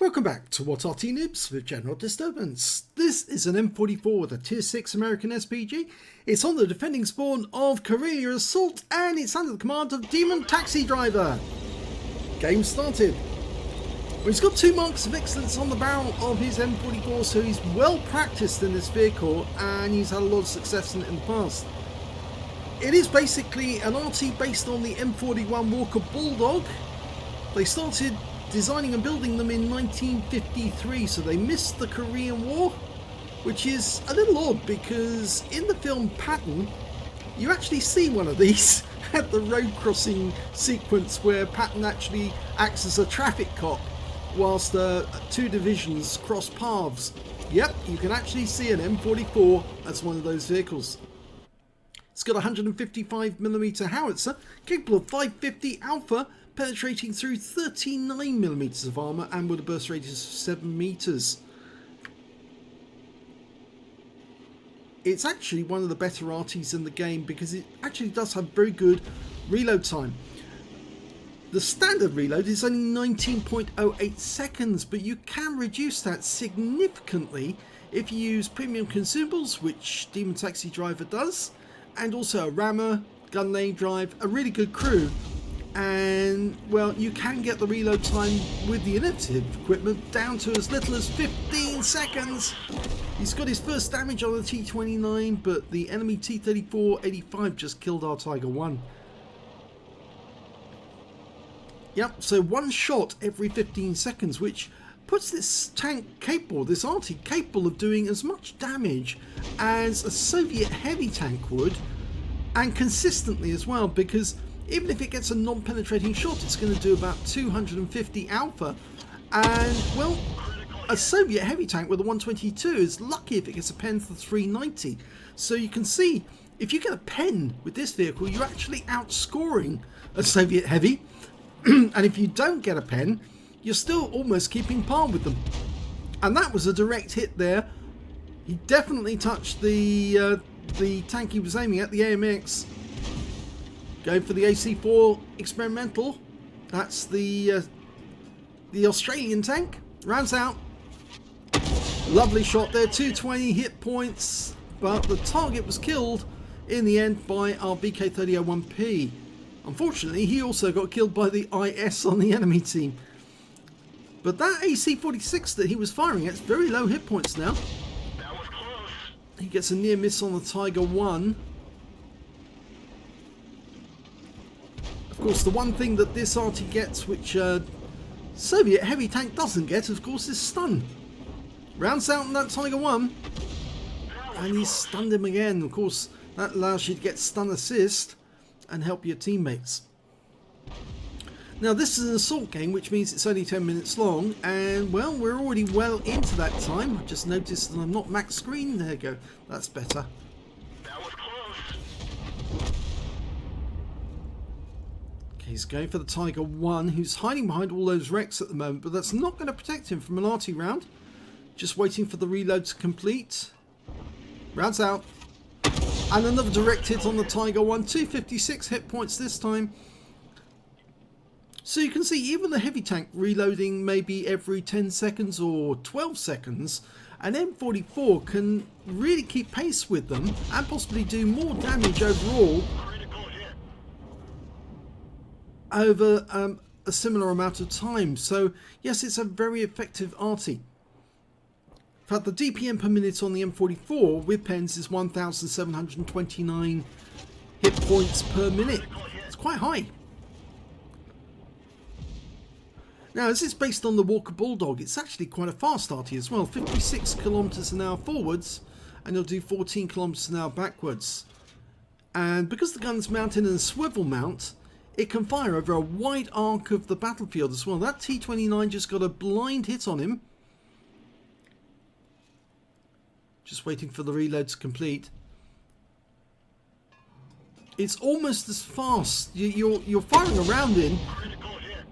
Welcome back to What Arty Noobs with General Disturbance. This is an M44 with a Tier 6 American SPG. It's on the defending spawn of Karelia Assault and it's under the command of demontaxidriver. Game started. Well, he's got 2 marks of excellence on the barrel of his M44, so he's well practiced in this vehicle and he's had a lot of success in it in the past. It is basically an Arty based on the M41 Walker Bulldog. They started designing and building them in 1953, so they missed the Korean War, which is a little odd because in the film Patton you actually see one of these at the road crossing sequence where Patton actually acts as a traffic cop whilst 2 divisions cross paths. Yep, you can actually see an M44 as one of those vehicles. It's got a 155mm howitzer capable of 550 alpha, penetrating through 39mm of armour and with a burst radius of 7 meters. It's actually one of the better Artys in the game because it actually does have very good reload time. The standard reload is only 19.08 seconds, but you can reduce that significantly if you use premium consumables, which demontaxidriver does, and also a rammer, gun lane drive, a really good crew. And well, you can get the reload time with the innovative equipment down to as little as 15 seconds. He's got his first damage on the T29, but the enemy T34-85 just killed our Tiger 1. Yep, so 1 shot every 15 seconds, which puts this tank capable, this Arty capable of doing as much damage as a Soviet heavy tank would, and consistently as well, because even if it gets a non-penetrating shot, it's going to do about 250 alpha. And, well, a Soviet heavy tank with a 122 is lucky if it gets a pen for 390. So you can see, if you get a pen with this vehicle, you're actually outscoring a Soviet heavy. And if you don't get a pen, you're still almost keeping par with them. And that was a direct hit there. He definitely touched the tank he was aiming at, the AMX. Going for the AC4 experimental. That's the Australian tank. Rounds out. Lovely shot there. 220 hit points. But the target was killed in the end by our VK3001P. Unfortunately, he also got killed by the IS on the enemy team. But that AC46 that he was firing at is very low hit points now. That was close. He gets a near miss on the Tiger 1. Of course, the one thing that this Arty gets, which Soviet heavy tank doesn't get, of course, is stun. Rounds out on that Tiger 1, and he stunned him again. Of course, that allows you to get stun assist and help your teammates. Now, this is an assault game, which means it's only 10 minutes long, and well, we're already well into that time. I just noticed that I'm not max screen. There you go. That's better. He's going for the Tiger 1, who's hiding behind all those wrecks at the moment, but that's not going to protect him from an Arty round. Just waiting for the reload to complete. Rounds out. And another direct hit on the Tiger 1. 256 hit points this time. So you can see even the heavy tank reloading maybe every 10 seconds or 12 seconds. An M44 can really keep pace with them and possibly do more damage overall over a similar amount of time. So yes, it's a very effective Arty. In fact, the DPM per minute on the M44 with pens is 1,729 hit points per minute. It's quite high. Now, as it's based on the Walker Bulldog, it's actually quite a fast Arty as well. 56 kilometers an hour forwards, and it'll do 14 kilometers an hour backwards. And because the gun's mounted in a swivel mount, it can fire over a wide arc of the battlefield as well. That T29 just got a blind hit on him. Just waiting for the reload to complete. It's almost as fast. You're firing around in,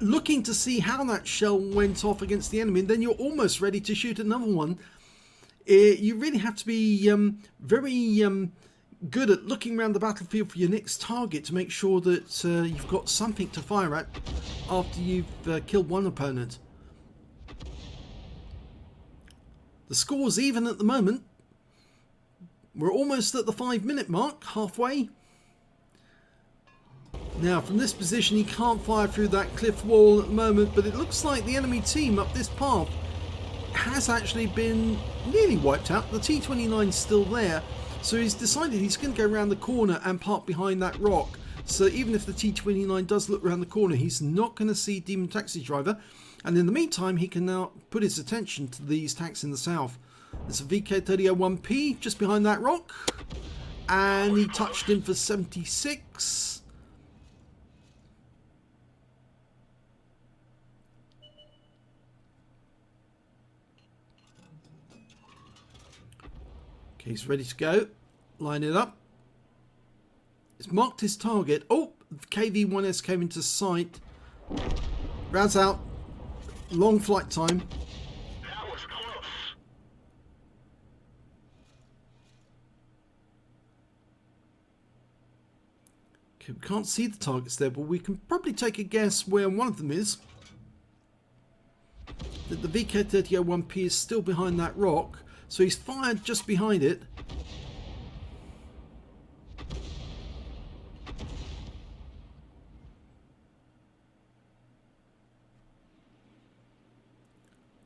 looking to see how that shell went off against the enemy, and then you're almost ready to shoot another one. You really have to be very good at looking around the battlefield for your next target to make sure that you've got something to fire at after you've killed one opponent. The score's even at the moment. We're almost at the 5-minute mark, halfway. Now from this position he can't fire through that cliff wall at the moment, but it looks like the enemy team up this path has actually been nearly wiped out. The T-29's still there, so he's decided he's going to go around the corner and park behind that rock. So even if the T-29 does look around the corner, he's not going to see demontaxidriver, and in the meantime he can now put his attention to these tanks in the south. There's a VK3001P just behind that rock, and he touched him for 76. Okay, he's ready to go. Line it up. It's marked his target. Oh, KV-1S came into sight. Rounds out. Long flight time. That was close. Okay, we can't see the targets there, but we can probably take a guess where one of them is. That the VK3001P is still behind that rock, so he's fired just behind it.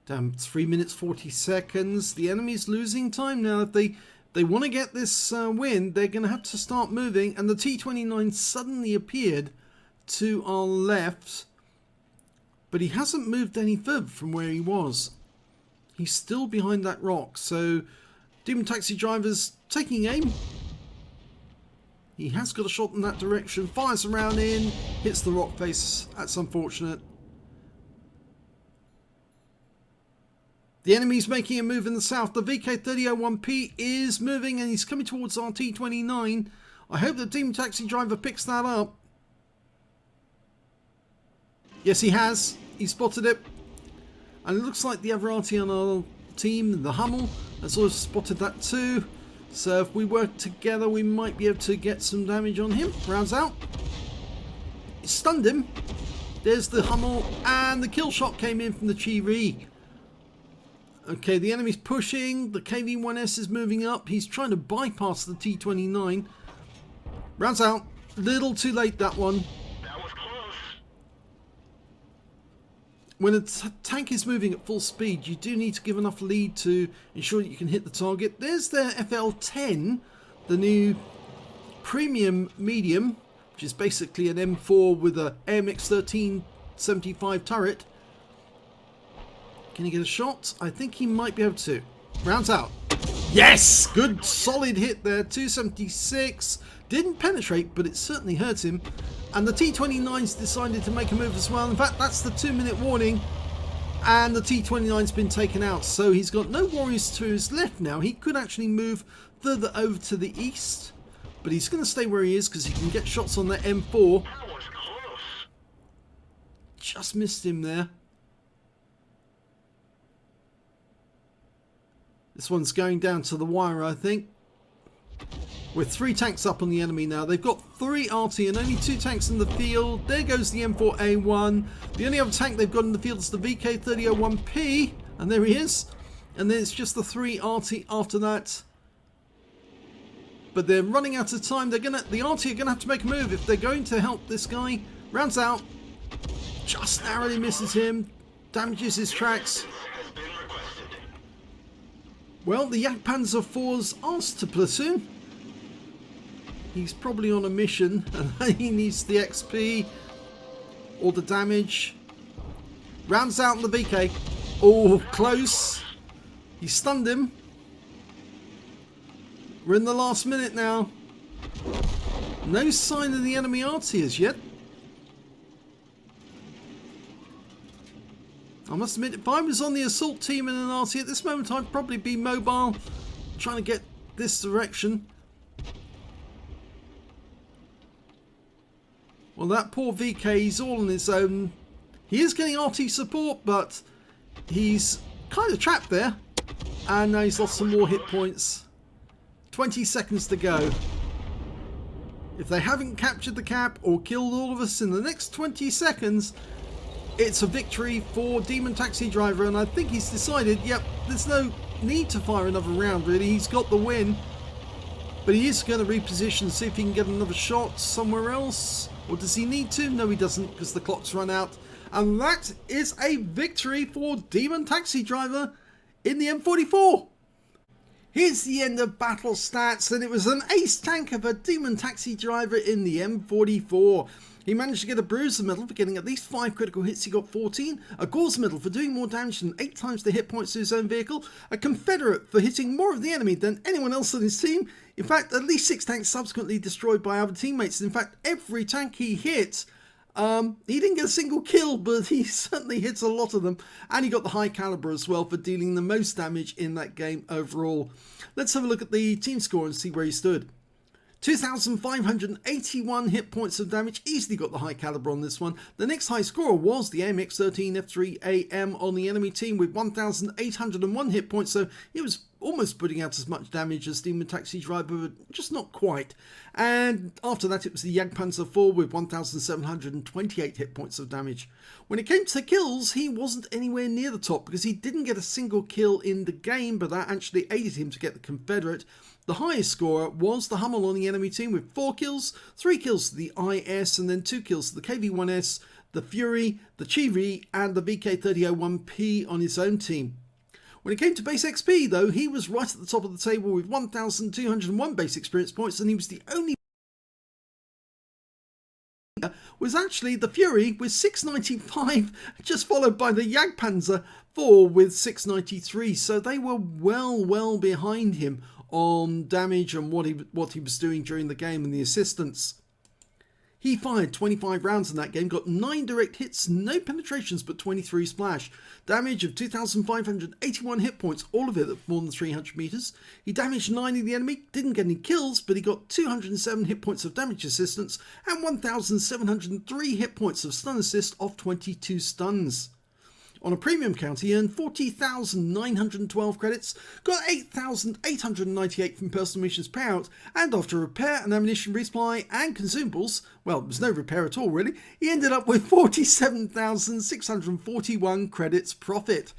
Damn, 3 minutes 40 seconds. The enemy's losing time now. If they want to get this win, they're going to have to start moving. And the T-29 suddenly appeared to our left, but he hasn't moved any further from where he was. He's still behind that rock. So demontaxidriver's taking aim. He has got a shot in that direction. Fires around in, hits the rock face. That's unfortunate. The enemy's making a move in the south. The VK3001P is moving and he's coming towards our T-29. I hope the demontaxidriver picks that up. Yes, he has. He spotted it. And it looks like the other Arty on our team, the Hummel, has also spotted that too. So if we work together, we might be able to get some damage on him. Rounds out. Stunned him. There's the Hummel, and the kill shot came in from the Chi-Ri. Okay, the enemy's pushing. The KV-1S is moving up. He's trying to bypass the T-29. Rounds out. Little too late, that one. That was close. When a tank is moving at full speed, you do need to give enough lead to ensure that you can hit the target. There's their FL-10, the new premium medium, which is basically an M4 with a AMX 1375 turret. Can he get a shot? I think he might be able to. Rounds out. Yes! Good solid hit there. 276. Didn't penetrate, but it certainly hurt him. And the T-29's decided to make a move as well. In fact, that's the 2-minute warning. And the T-29's been taken out. So he's got no warriors to his left now. He could actually move further over to the east. But he's going to stay where he is because he can get shots on that M4. That was close. Just missed him there. This one's going down to the wire, I think. With 3 tanks up on the enemy now. They've got 3 Arty and only 2 tanks in the field. There goes the M4A1. The only other tank they've got in the field is the VK3001P. And there he is. And then it's just the 3 Arty after that. But they're running out of time. The Arty are going to have to make a move if they're going to help this guy. Rounds out. Just narrowly misses him. Damages his tracks. Well, the Jagdpanzer IV's asked to platoon. He's probably on a mission and he needs the XP or the damage. Rounds out in the VK. Oh, close. He stunned him. We're in the last minute now. No sign of the enemy Arty as yet. I must admit, if I was on the assault team in an Arty at this moment, I'd probably be mobile, trying to get this direction. Well, that poor VK, he's all on his own. He is getting Arty support, but he's kind of trapped there. And now he's lost some more hit points. 20 seconds to go. If they haven't captured the cap or killed all of us in the next 20 seconds, it's a victory for demontaxidriver, and I think he's decided, yep, there's no need to fire another round really. He's got the win, but he is going to reposition, see if he can get another shot somewhere else. Or does he need to? No, he doesn't, because the clock's run out. And that is a victory for demontaxidriver in the M44. Here's the end of battle stats, and it was an ace tanker for demontaxidriver in the M44. He managed to get a bruiser medal for getting at least 5 critical hits. He got 14. A Gauze medal for doing more damage than 8 times the hit points to his own vehicle. A Confederate for hitting more of the enemy than anyone else on his team. In fact, at least 6 tanks subsequently destroyed by other teammates. In fact, every tank he hit, he didn't get a single kill, but he certainly hits a lot of them. And he got the high caliber as well for dealing the most damage in that game overall. Let's have a look at the team score and see where he stood. 2,581 hit points of damage, easily got the high caliber on this one. The next high scorer was the AMX-13F3AM on the enemy team with 1,801 hit points, so he was almost putting out as much damage as demontaxidriver, but just not quite. And after that it was the Jagdpanzer IV with 1,728 hit points of damage. When it came to kills, he wasn't anywhere near the top because he didn't get a single kill in the game, but that actually aided him to get the Confederate. The highest scorer was the Hummel on the enemy team with 4 kills, 3 kills to the IS, and then 2 kills to the KV-1S, the Fury, the Chivi, and the VK-3001P on his own team. When it came to base XP though, he was right at the top of the table with 1,201 base experience points, and he was the only was actually the Fury with 695, just followed by the Jagdpanzer IV with 693, so they were well behind him on damage and what he was doing during the game and the assistance. He fired 25 rounds in that game, got 9 direct hits, no penetrations but 23 splash. Damage of 2,581 hit points, all of it at more than 300 meters. He damaged 9 of the enemy, didn't get any kills, but he got 207 hit points of damage assistance and 1,703 hit points of stun assist off 22 stuns. On a premium count, he earned 40,912 credits, got 8,898 from personal missions payout, and after repair and ammunition resupply and consumables, well, there's no repair at all really, he ended up with 47,641 credits profit.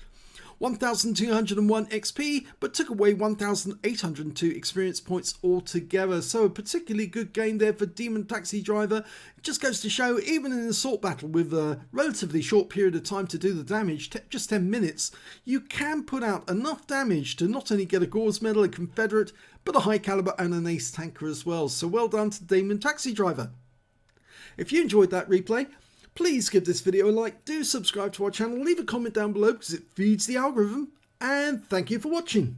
1,201 XP, but took away 1,802 experience points altogether. So a particularly good game there for demontaxidriver. It just goes to show, even in an assault battle with a relatively short period of time to do the damage, just 10 minutes, you can put out enough damage to not only get a Gauze medal, a Confederate, but a high caliber and an ace tanker as well. So well done to demontaxidriver. If you enjoyed that replay, please give this video a like, do subscribe to our channel, leave a comment down below because it feeds the algorithm, and thank you for watching.